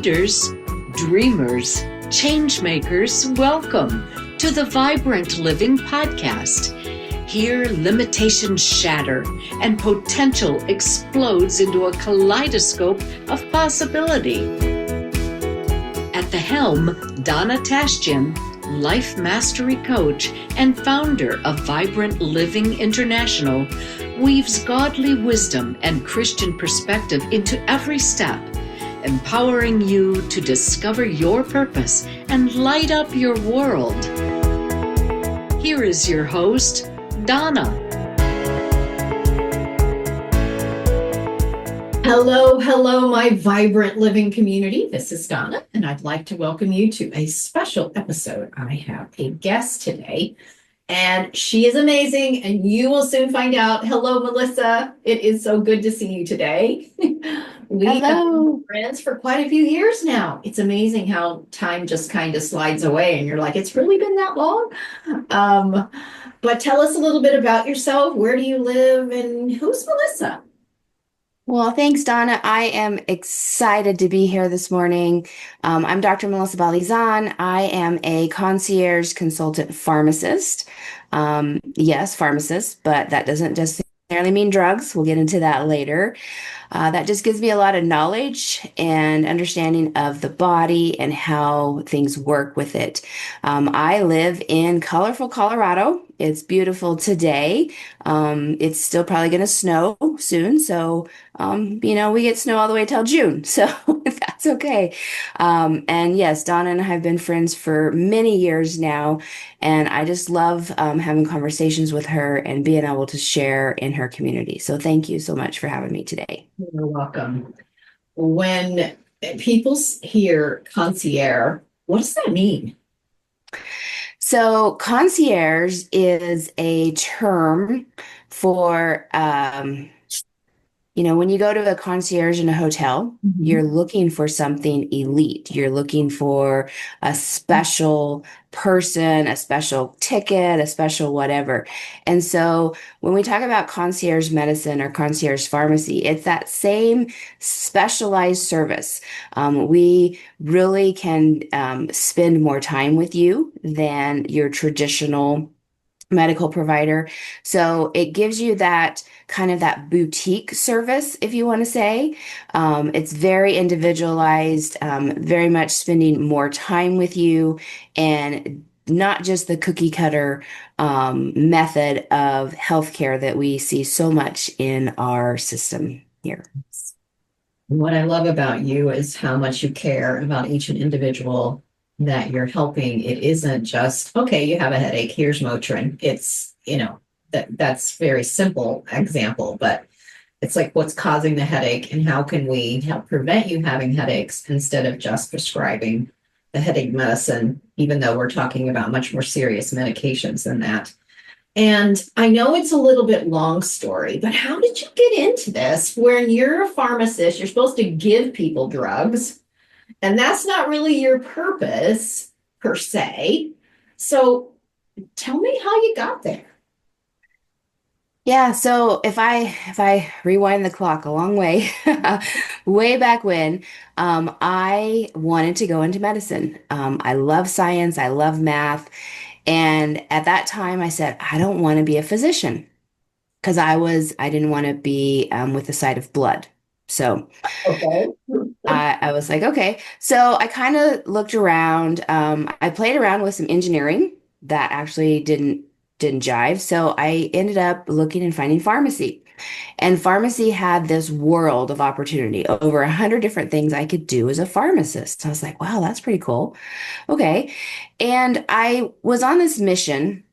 leaders, dreamers, changemakers, welcome to the Vibrant Living Podcast. Here, limitations shatter and potential explodes into a kaleidoscope of possibility. At the helm, Donna Tashjian, life mastery coach and founder of Vibrant Living International, weaves godly wisdom and Christian perspective into every step, empowering you to discover your purpose and light up your world. Here is your host, Donna. Hello, my Vibrant Living community. This is Donna, and I'd like to welcome you to a special episode. I have a guest today, and she is amazing, and you will soon find out. Hello, Melissa. It is so good to see you today. We have been friends for quite a few years now. It's amazing how time just kind of slides away, and you're like, it's really been that long? But tell us a little bit about yourself. Where do you live, and who's Melissa? Well, thanks, Donna. I am excited to be here this morning. I'm Dr. Melissa Balizan. I am a concierge consultant pharmacist. Yes, pharmacist, but that doesn't necessarily mean drugs. We'll get into that later. That just gives me a lot of knowledge and understanding of the body and how things work with it. I live in colorful Colorado. It's beautiful today. It's still probably going to snow soon. So, we get snow all the way till June. So that's okay. And yes, Donna and I have been friends for many years now. And I just love having conversations with her and being able to share in her community. So thank you so much for having me today. You're welcome. When people hear concierge, what does that mean? So concierge is a term for, when you go to a concierge in a hotel, you're looking for something elite. You're looking for a special person, a special ticket, a special whatever. And so when we talk about concierge medicine or concierge pharmacy, it's that same specialized service. We really can spend more time with you than your traditional medical provider. So it gives you that kind of that boutique service, if you want to say. It's very individualized, very much spending more time with you, and not just the cookie cutter method of healthcare that we see so much in our system here. What I love about you is how much you care about each individual that you're helping. It isn't just, okay, you have a headache, here's Motrin. It's, that's very simple example, but it's like, what's causing the headache and how can we help prevent you having headaches instead of just prescribing the headache medicine, even though we're talking about much more serious medications than that. And I know it's a little bit long story, but how did you get into this? When you're a pharmacist, you're supposed to give people drugs, and that's not really your purpose per se. So tell me how you got there. Yeah, so if I rewind the clock a long way, way back when, I wanted to go into medicine. I love science, I love math, and at that time I said, I don't want to be a physician because I didn't want to be with the sight of blood. So Okay. I was like, okay. So I kind of looked around. I played around with some engineering that actually didn't jive. So I ended up looking and finding pharmacy. And pharmacy had this world of opportunity, over 100 different things I could do as a pharmacist. I was like, wow, that's pretty cool. Okay. And I was on this mission.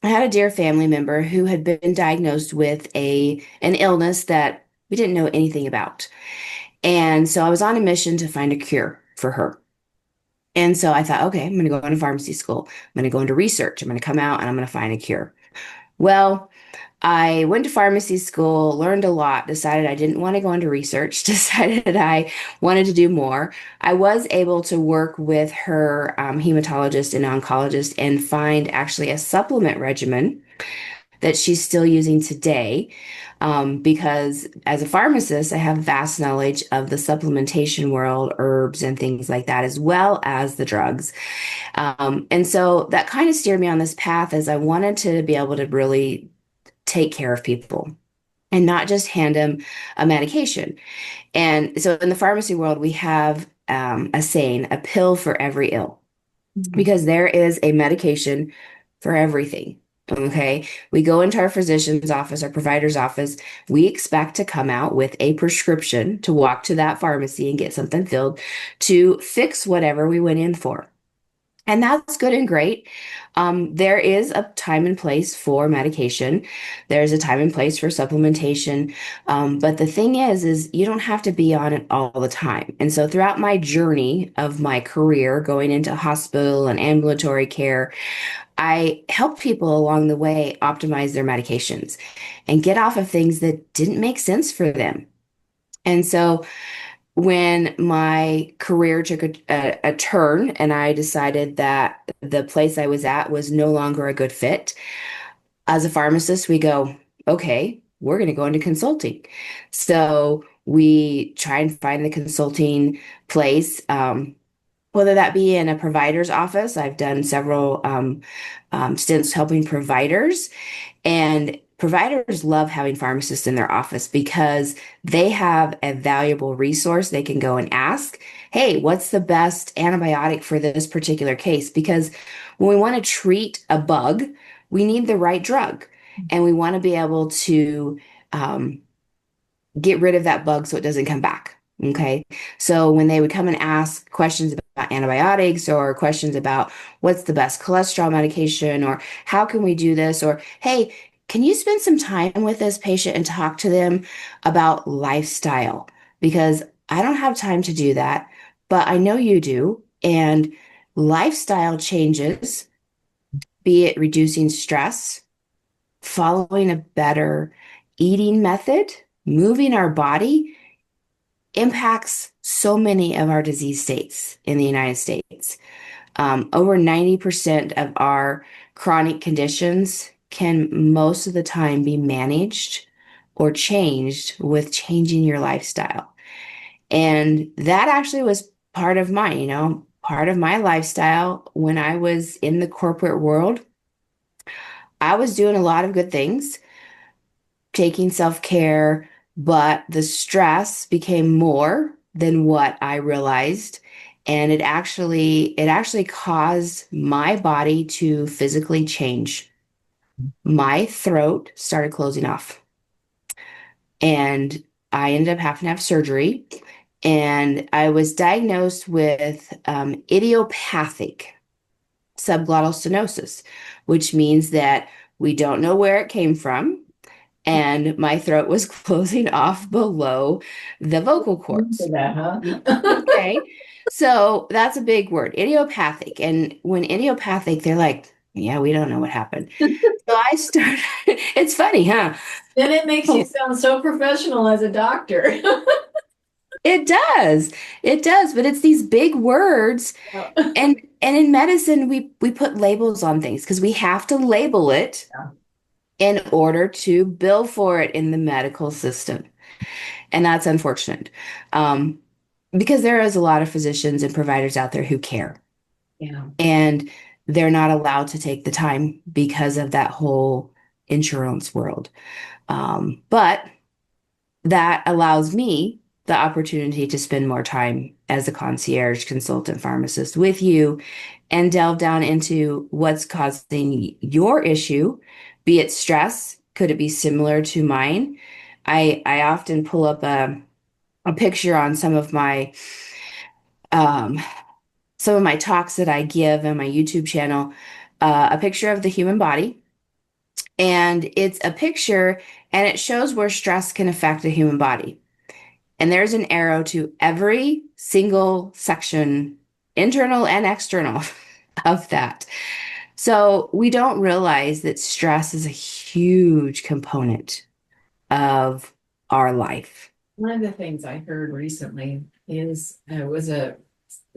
I had a dear family member who had been diagnosed with an illness that we didn't know anything about. And so I was on a mission to find a cure for her. And so I thought, okay, I'm going to go into pharmacy school. I'm going to go into research. I'm going to come out and I'm going to find a cure. Well, I went to pharmacy school, learned a lot, decided I didn't want to go into research, decided I wanted to do more. I was able to work with her hematologist and oncologist and find actually a supplement regimen that she's still using today. Because as a pharmacist, I have vast knowledge of the supplementation world, herbs and things like that, as well as the drugs. And so that kind of steered me on this path as I wanted to be able to really take care of people and not just hand them a medication. And so in the pharmacy world, we have a saying, a pill for every ill, because there is a medication for everything. Okay. We go into our physician's office, our provider's office. We expect to come out with a prescription to walk to that pharmacy and get something filled to fix whatever we went in for. And that's good and great. There is a time and place for medication. There's a time and place for supplementation. But the thing is you don't have to be on it all the time. And so throughout my journey of my career, going into hospital and ambulatory care, I help people along the way optimize their medications and get off of things that didn't make sense for them. And so when my career took a turn and I decided that the place I was at was no longer a good fit, as a pharmacist, we go, okay, we're going to go into consulting. So we try and find the consulting place, whether that be in a provider's office. I've done several stints helping providers, and providers love having pharmacists in their office because they have a valuable resource. They can go and ask, hey, what's the best antibiotic for this particular case? Because when we want to treat a bug, we need the right drug, and we want to be able to get rid of that bug so it doesn't come back. Okay. So when they would come and ask questions about antibiotics or questions about what's the best cholesterol medication or how can we do this, or hey, can you spend some time with this patient and talk to them about lifestyle? Because I don't have time to do that, but I know you do. And lifestyle changes, be it reducing stress, following a better eating method, moving our body, impacts so many of our disease states in the United States. Over 90% of our chronic conditions can most of the time be managed or changed with changing your lifestyle. And that actually was part of mine, part of my lifestyle when I was in the corporate world. I was doing a lot of good things, taking self-care, but the stress became more than what I realized. And it actually caused my body to physically change. My throat started closing off. And I ended up having to have surgery. And I was diagnosed with idiopathic subglottal stenosis, which means that we don't know where it came from. And my throat was closing off below the vocal cords. That, huh? Okay. So that's a big word, idiopathic. And when idiopathic, they're like, yeah, we don't know what happened. So I started, it's funny, huh? Then it makes you sound so professional as a doctor. It does. It does. But it's these big words. And in medicine, we put labels on things because we have to label it in order to bill for it in the medical system. And that's unfortunate. Because there is a lot of physicians and providers out there who care. Yeah. And they're not allowed to take the time because of that whole insurance world. But that allows me the opportunity to spend more time as a concierge consultant pharmacist with you and delve down into what's causing your issue, be it stress. Could it be similar to mine? I often pull up a picture on some of my talks that I give on my YouTube channel, a picture of the human body. And it's a picture and it shows where stress can affect the human body. And there's an arrow to every single section, internal and external, of that. So we don't realize that stress is a huge component of our life. One of the things I heard recently is was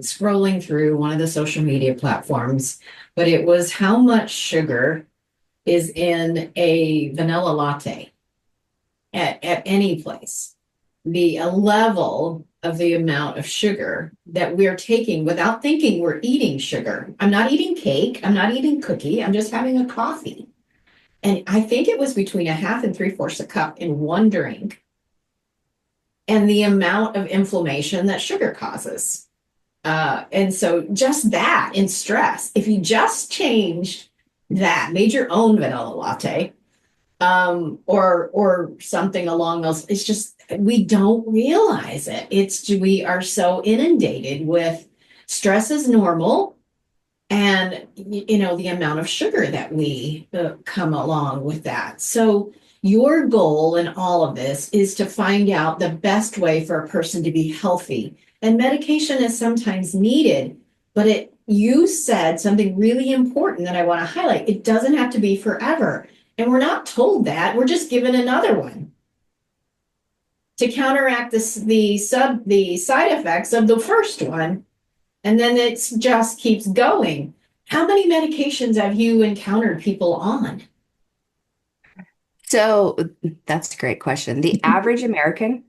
scrolling through one of the social media platforms, but it was how much sugar is in a vanilla latte at any place. The level of the amount of sugar that we're taking without thinking we're eating sugar. I'm not eating cake. I'm not eating cookie. I'm just having a coffee. And I think it was between a half and 3/4 a cup in one drink. And the amount of inflammation that sugar causes. And so just that in stress, if you just changed that, made your own vanilla latte, or something along those, it's just, we don't realize it. We are so inundated with stress is normal. And, the amount of sugar that we come along with that. So your goal in all of this is to find out the best way for a person to be healthy. And medication is sometimes needed, but you said something really important that I want to highlight. It doesn't have to be forever. And we're not told that. We're just given another one to counteract the side effects of the first one. And then it just keeps going. How many medications have you encountered people on? So that's a great question. The average American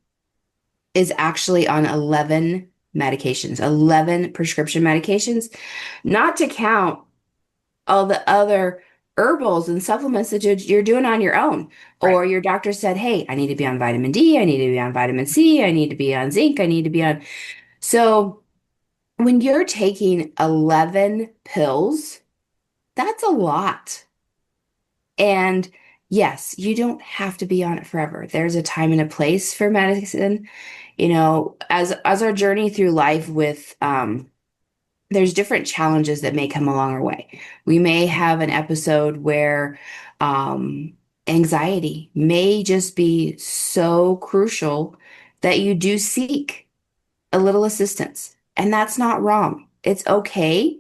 is actually on 11 medications, 11 prescription medications, not to count all the other herbals and supplements that you're doing on your own. Right. Or your doctor said, hey, I need to be on vitamin D, I need to be on vitamin C, I need to be on zinc, I need to be on. So when you're taking 11 pills, that's a lot. And yes, you don't have to be on it forever. There's a time and a place for medicine. As our journey through life with there's different challenges that may come along our way. We may have an episode where anxiety may just be so crucial that you do seek a little assistance. And that's not wrong. It's okay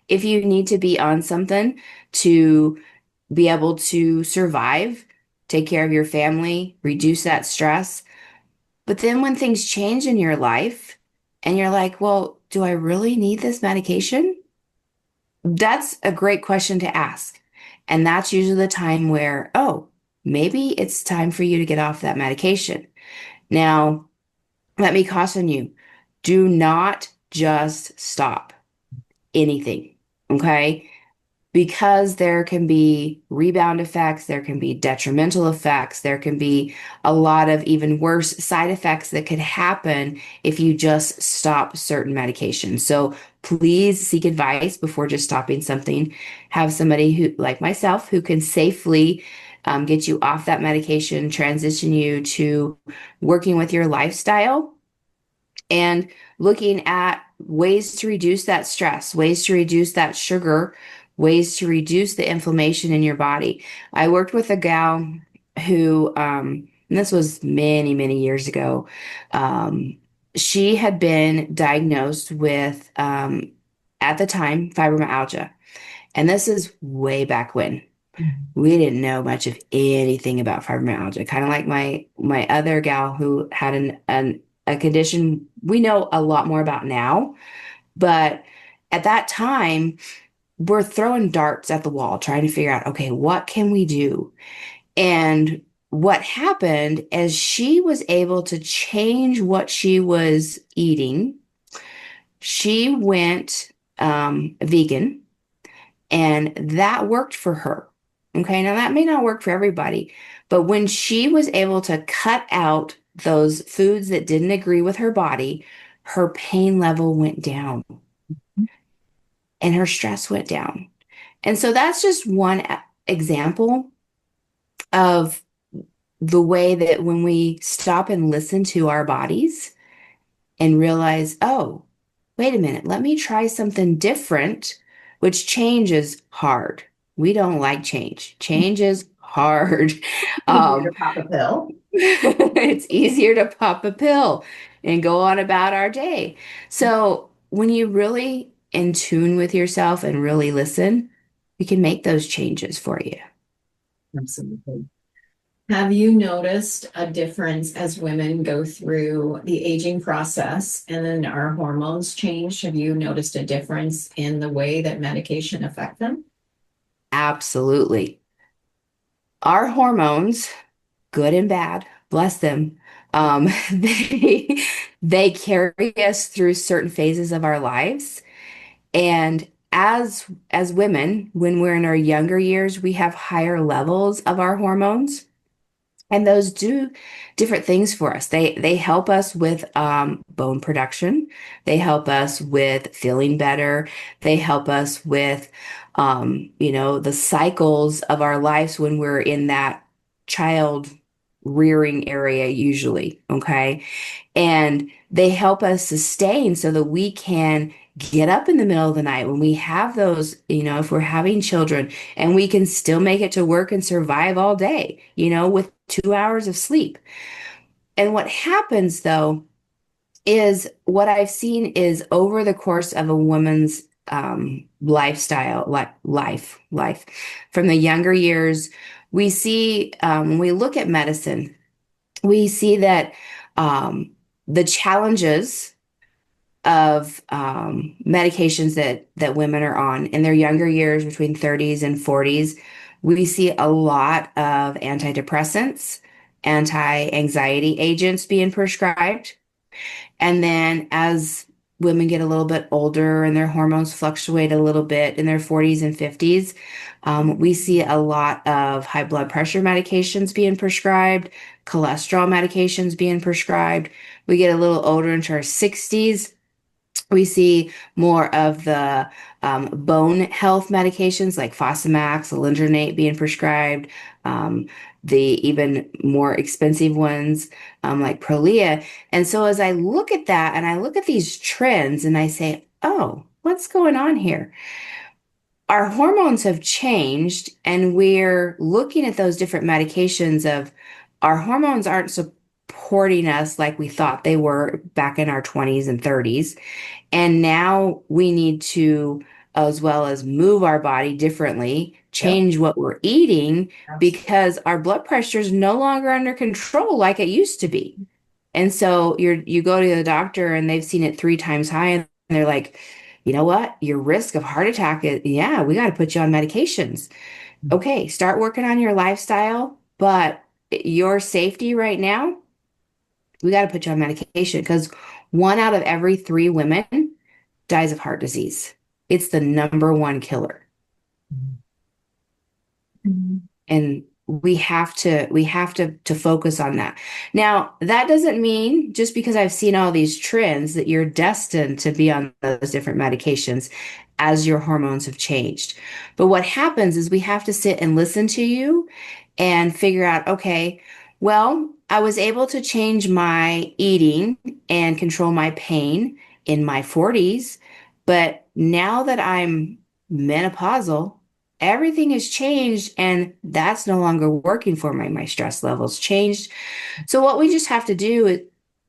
if you need to be on something to be able to survive, take care of your family, reduce that stress. But then when things change in your life and you're like, well, do I really need this medication? That's a great question to ask. And that's usually the time where, oh, maybe it's time for you to get off that medication. Now, let me caution you, do not just stop anything, okay? Because there can be rebound effects, there can be detrimental effects, there can be a lot of even worse side effects that could happen if you just stop certain medications. So please seek advice before just stopping something. Have somebody who, like myself, who can safely get you off that medication, transition you to working with your lifestyle and looking at ways to reduce that stress, ways to reduce that sugar, ways to reduce the inflammation in your body. I worked with a gal who, and this was many, many years ago. She had been diagnosed with, at the time, fibromyalgia. And this is way back when. We didn't know much of anything about fibromyalgia. Kind of like my other gal who had a condition we know a lot more about now. But at that time, we're throwing darts at the wall, trying to figure out, okay, what can we do? And what happened is she was able to change what she was eating. She went vegan, and that worked for her. Okay, now that may not work for everybody, but when she was able to cut out those foods that didn't agree with her body, her pain level went down and her stress went down. And so that's just one example of the way that when we stop and listen to our bodies and realize, oh, wait a minute, let me try something different, which change is hard. We don't like change. Change is hard. Easier to pop a pill. It's easier to pop a pill and go on about our day. So when you really in tune with yourself and really listen, we can make those changes for you. Absolutely. Have you noticed a difference as women go through the aging process and then our hormones change? Have you noticed a difference in the way that medication affect them? Absolutely. Our hormones, good and bad, bless them, they carry us through certain phases of our lives. And as women, when we're in our younger years, we have higher levels of our hormones. And those do different things for us. They help us with bone production. They help us with feeling better. They help us with the cycles of our lives when we're in that child rearing area usually. Okay. And they help us sustain so that we can get up in the middle of the night when we have those, if we're having children and we can still make it to work and survive all day, with 2 hours of sleep. And what happens though is what I've seen is over the course of a woman's lifestyle, life from the younger years, we see when we look at medicine, we see that the challenges of medications that women are on in their younger years between 30s and 40s, we see a lot of antidepressants, anti-anxiety agents being prescribed. And then as women get a little bit older and their hormones fluctuate a little bit in their 40s and 50s, we see a lot of high blood pressure medications being prescribed, cholesterol medications being prescribed. We get a little older into our 60s. We see more of the bone health medications like Fosamax, alendronate being prescribed, the even more expensive ones like Prolia. And so as I look at that and I look at these trends and I say, oh, what's going on here? Our hormones have changed and we're looking at those different medications of our hormones aren't supporting us like we thought they were back in our 20s and 30s. And now we need to, as well as move our body differently, Yep. change what we're eating Absolutely. because our blood pressure is no longer under control like it used to be. And so you go to the doctor and they've seen it 3 times high and they're like, you know what? Your risk of heart attack is, yeah, we got to put you on medications. Okay, start working on your lifestyle, but your safety right now, we got to put you on medication because 1 out of every 3 women dies of heart disease. It's the number one killer. Mhm. And we have to focus on that. Now, that doesn't mean just because I've seen all these trends that you're destined to be on those different medications as your hormones have changed. But what happens is we have to sit and listen to you and figure out, okay, well, I was able to change my eating and control my pain in my 40s, but now that I'm menopausal, everything has changed and that's no longer working for me. My stress levels changed. So what we just have to do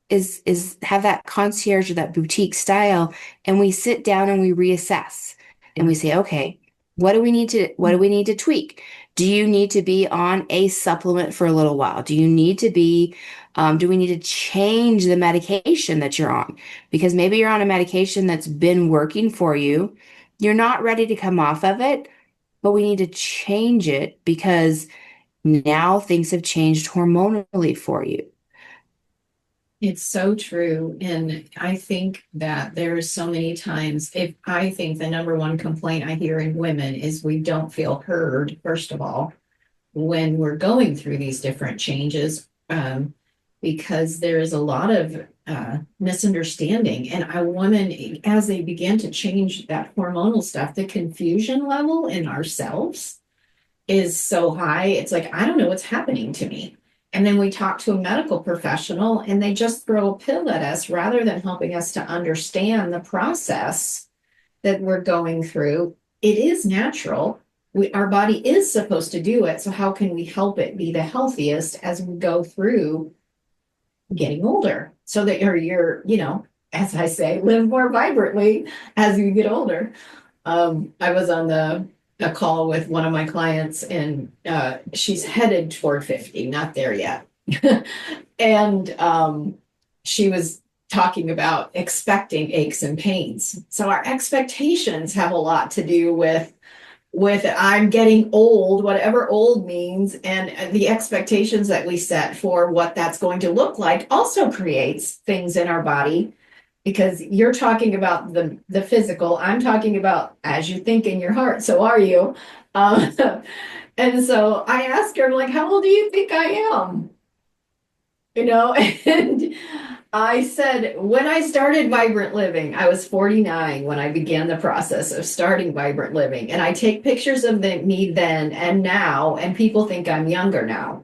is have that concierge or that boutique style and we sit down and we reassess and we say, okay, what do we need to tweak? Do you need to be on a supplement for a little while? Do we need to change the medication that you're on? Because maybe you're on a medication that's been working for you. You're not ready to come off of it, but we need to change it because now things have changed hormonally for you. It's so true. And I think that there's so many times, if I think the number one complaint I hear in women is we don't feel heard, first of all, when we're going through these different changes, because there is a lot of misunderstanding. And a woman, as they begin to change that hormonal stuff, the confusion level in ourselves is so high. It's like, I don't know what's happening to me. And then we talk to a medical professional and they just throw a pill at us rather than helping us to understand the process that we're going through. It is natural. Our body is supposed to do it. So how can we help it be the healthiest as we go through getting older so that you're, as I say, live more vibrantly as you get older. I was on a call with one of my clients and she's headed toward 50, not there yet. And she was talking about expecting aches and pains. So our expectations have a lot to do with with I'm getting old, whatever old means, and the expectations that we set for what that's going to look like also creates things in our body. Because you're talking about the physical, I'm talking about as you think in your heart, so are you. Um, and so I asked her, I'm like, how old do you think I am? You know, and I said, when I started Vibrant Living, I was 49 when I began the process of starting Vibrant Living. And I take pictures of me then and now, and people think I'm younger now.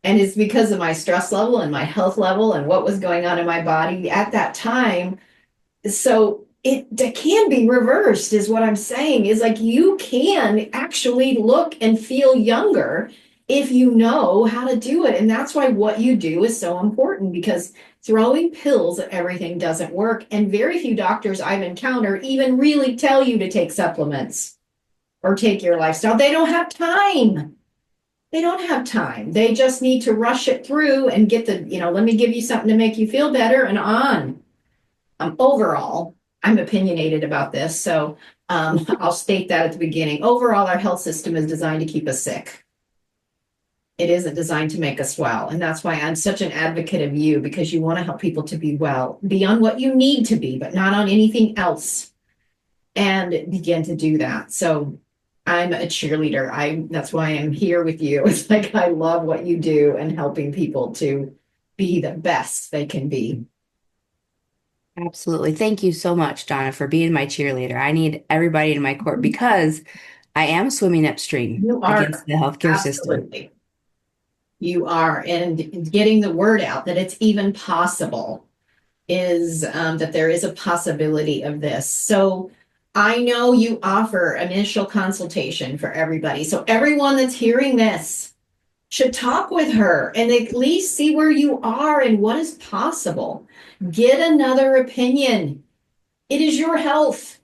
And it's because of my stress level and my health level and what was going on in my body at that time. So it can be reversed, is what I'm saying, is like you can actually look and feel younger if you know how to do it. And that's why what you do is so important, because throwing pills at everything doesn't work. And very few doctors I've encountered even really tell you to take supplements or take your lifestyle. They don't have time. They don't have time. They just need to rush it through and get let me give you something to make you feel better and on. Overall, I'm opinionated about this, so I'll state that at the beginning. Overall, our health system is designed to keep us sick. It isn't designed to make us well. And that's why I'm such an advocate of you, because you want to help people to be well, be on what you need to be, but not on anything else, and begin to do that. So I'm a cheerleader. That's why I'm here with you. It's like I love what you do and helping people to be the best they can be. Absolutely. Thank you so much, Donna, for being my cheerleader. I need everybody in my court because I am swimming upstream You are against the healthcare system. absolutely. You are, and getting the word out that it's even possible is that there is a possibility of this. So I know you offer initial consultation for everybody. So everyone that's hearing this should talk with her and at least see where you are and what is possible. Get another opinion. It is your health.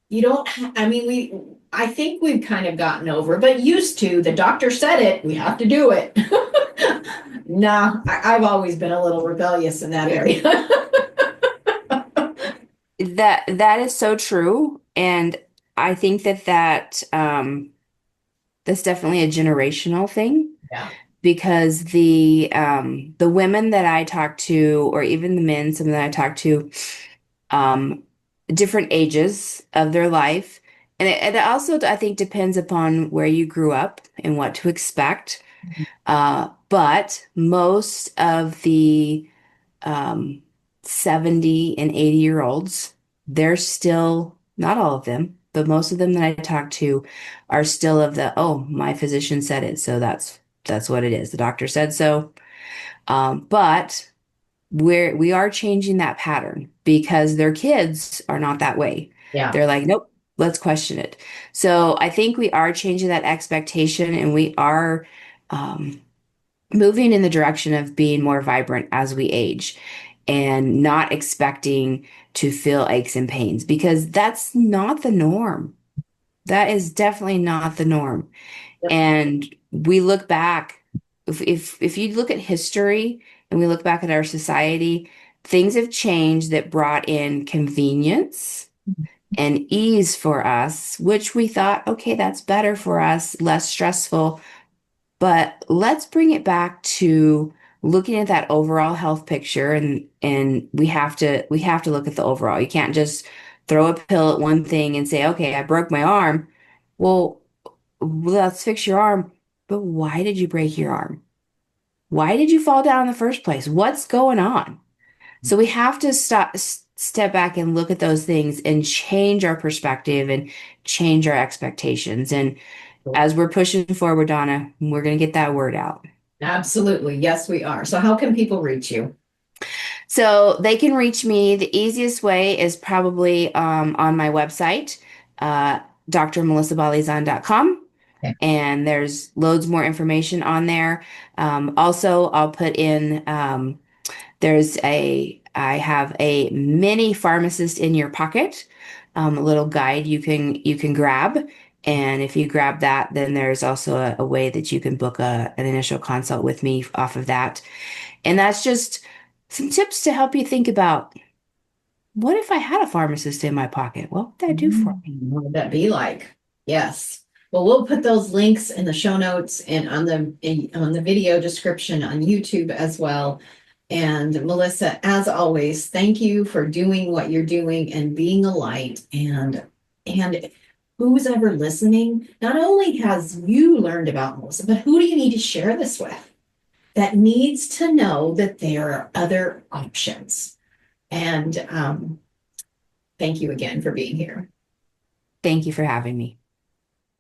You don't, I mean, I think we've kind of gotten over, but used to, the doctor said it, we have to do it. Nah, I've always been a little rebellious in that area. That is so true, and I think that's definitely a generational thing Yeah. because the women that I talk to, or even the men, some that I talk to, um, different ages of their life, and it also I think depends upon where you grew up and what to expect. But most of the um, 70 and 80-year-olds, they're still, not all of them, but most of them that I talk to are still of the, oh, my physician said it, so that's what it is. The doctor said so. But we are changing that pattern because their kids are not that way. Yeah. They're like, nope, let's question it. So I think we are changing that expectation and we are um, moving in the direction of being more vibrant as we age and not expecting to feel aches and pains because that's not the norm. That is definitely not the norm. Yep. And we look back, if you look at history and we look back at our society, things have changed that brought in convenience and ease for us, which we thought, okay, that's better for us, less stressful. But let's bring it back to looking at that overall health picture and we have to look at the overall. You can't just throw a pill at one thing and say, "Okay, I broke my arm." Well, let's fix your arm. But why did you break your arm? Why did you fall down in the first place? What's going on? So we have to step back and look at those things and change our perspective and change our expectations. And as we're pushing forward, Donna, we're going to get that word out. Absolutely. Yes, we are. So how can people reach you? So they can reach me. The easiest way is probably on my website, drmelissabalizan.com. Okay. And there's loads more information on there. Also, I'll put in I have a mini pharmacist in your pocket, a little guide you can grab. And if you grab that, then there's also a way that you can book an initial consult with me off of that. And that's just some tips to help you think about what if I had a pharmacist in my pocket? What would that do for me? What would that be like? Yes. Well, we'll put those links in the show notes and on the video description on YouTube as well. And Melissa, as always, thank you for doing what you're doing and being a light. And who's ever listening, not only has you learned about Melissa, but who do you need to share this with that needs to know that there are other options? And thank you again for being here. Thank you for having me.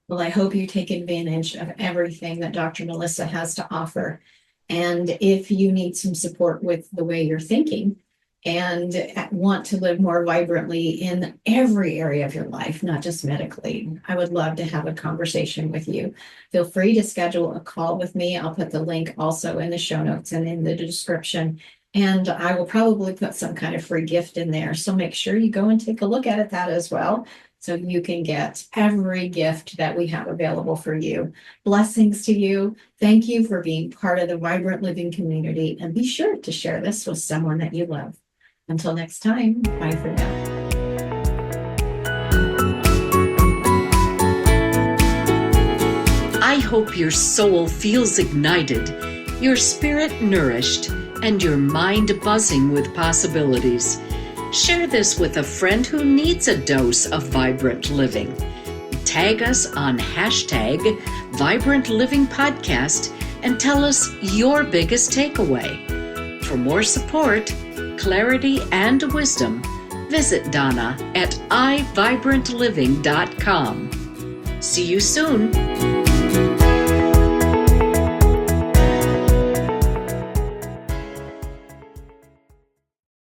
Well, I hope you take advantage of everything that Dr. Melissa has to offer. And if you need some support with the way you're thinking and want to live more vibrantly in every area of your life, not just medically, I would love to have a conversation with you. Feel free to schedule a call with me. I'll put the link also in the show notes and in the description. And I will probably put some kind of free gift in there. So make sure you go and take a look at that as well, so you can get every gift that we have available for you. Blessings to you. Thank you for being part of the Vibrant Living community. And be sure to share this with someone that you love. Until next time, bye for now. I hope your soul feels ignited, your spirit nourished, and your mind buzzing with possibilities. Share this with a friend who needs a dose of vibrant living. Tag us on hashtag Vibrant Living Podcast and tell us your biggest takeaway. For more support, clarity, and wisdom, visit Donna at iVibrantLiving.com. See you soon.